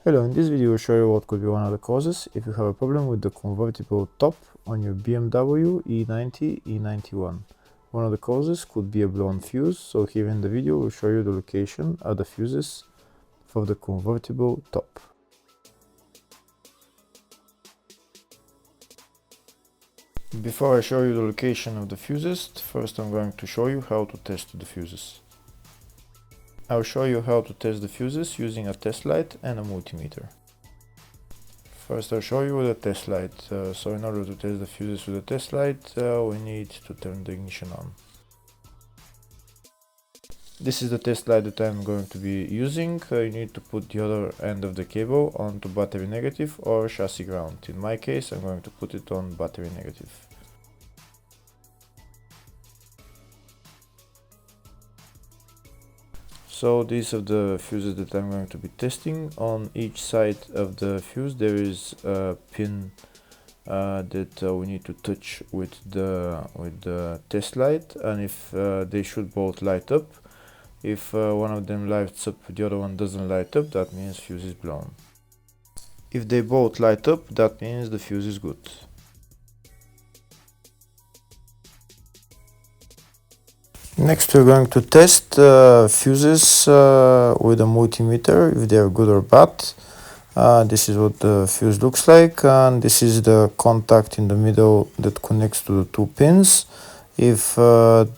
Hello, in this video I'll show you what could be one of the causes if you have a problem with the convertible top on your BMW E90 E91. One of the causes could be a blown fuse, so here in the video we'll show you the location of the fuses for the convertible top. Before I show you the location of the fuses, first I'm going to show you how to test the fuses. I'll show you how to test the fuses using a test light and a multimeter. First I'll show you with a test light. So in order to test the fuses with a test light, we need to turn the ignition on. This is the test light that I'm going to be using. You need to put the other end of the cable onto battery negative or chassis ground. In my case I'm going to put it on battery negative. So these are the fuses that I'm going to be testing. On each side of the fuse there is a pin that we need to touch with the test light, and if they should both light up. If one of them lights up, the other one doesn't light up, that means fuse is blown. If they both light up, that means the fuse is good. Next we're going to test fuses with a multimeter, if they are good or bad. This is what the fuse looks like, and this is the contact in the middle that connects to the two pins. If the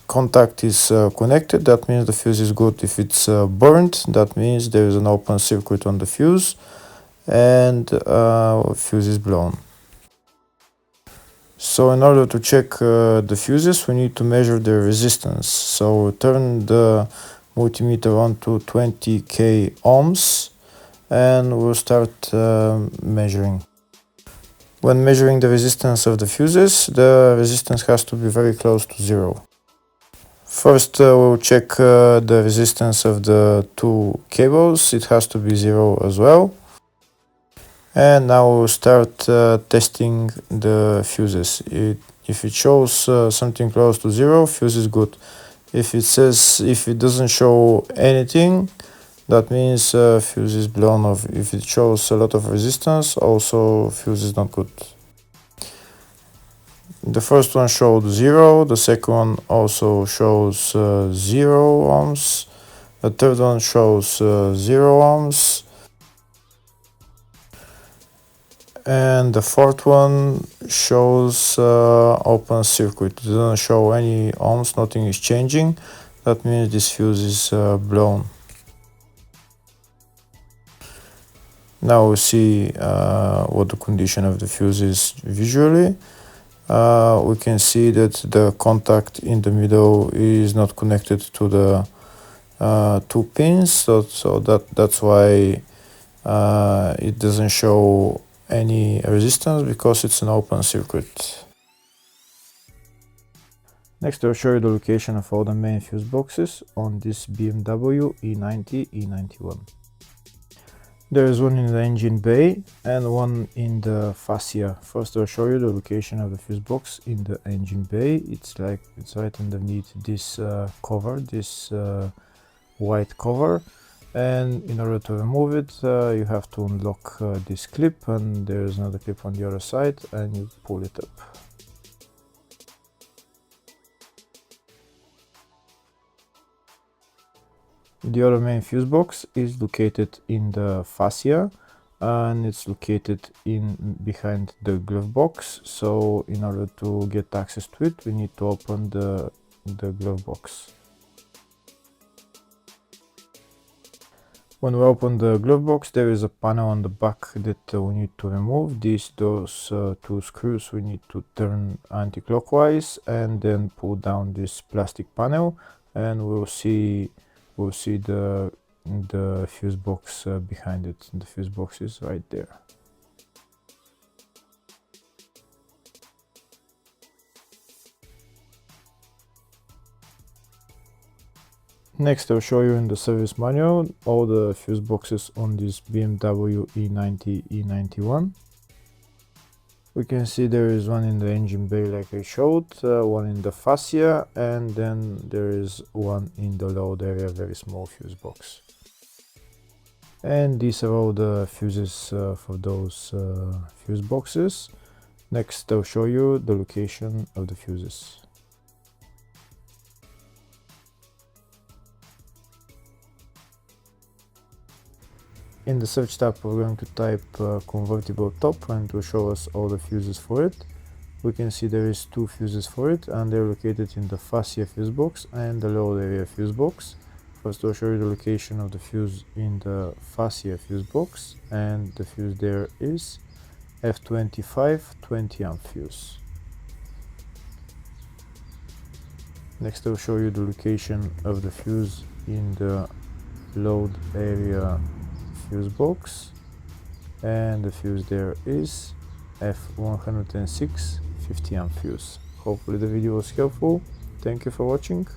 contact is connected, that means the fuse is good. If it's burnt, that means there is an open circuit on the fuse and fuse is blown. So in order to check the fuses, we need to measure the resistance. So turn the multimeter on to 20k ohms and we'll start measuring. When measuring the resistance of the fuses, the resistance has to be very close to zero. First we'll check the resistance of the two cables. It has to be zero as well. And now we'll start testing the fuses. If it shows something close to zero, fuse is good. If it doesn't show anything, that means fuse is blown off. If it shows a lot of resistance, also fuse is not good. The first one showed 0, the second one also shows 0 ohms, the third one shows 0 ohms, and the fourth one shows open circuit. It doesn't show any ohms, nothing is changing. That means this fuse is blown. Now we see what the condition of the fuse is visually. We can see that the contact in the middle is not connected to the two pins, so that's why it doesn't show any resistance, because it's an open circuit. Next I'll show you the location of all the main fuse boxes on this BMW E90 E91. There is one in the engine bay and one in the fascia. First I'll show you the location of the fuse box in the engine bay. It's right underneath this cover, this white cover, and in order to remove it you have to unlock this clip, and there is another clip on the other side, and you pull it up. The other main fuse box is located in the fascia, and it's located behind the glove box. So in order to get access to it, we need to open the glove box. When we open the glove box, there is a panel on the back that we need to remove. Those two screws we need to turn anti-clockwise and then pull down this plastic panel, and we'll see the fuse box behind it. The fuse box is right there. Next I'll show you in the service manual all the fuse boxes on this BMW E90 E91. We can see there is one in the engine bay like I showed, one in the fascia, and then there is one in the load area, very small fuse box. And these are all the fuses for those fuse boxes. Next, I'll show you the location of the fuses. In the search tab, we're going to type convertible top, and it will show us all the fuses for it. We can see there is 2 fuses for it, and they're located in the fascia fuse box and the load area fuse box. First, I'll show you the location of the fuse in the fascia fuse box, and the fuse there is F25 20 amp fuse. Next, I'll show you the location of the fuse in the load area fuse box, and the fuse there is F106 50 amp fuse. Hopefully the video was helpful. Thank you for watching.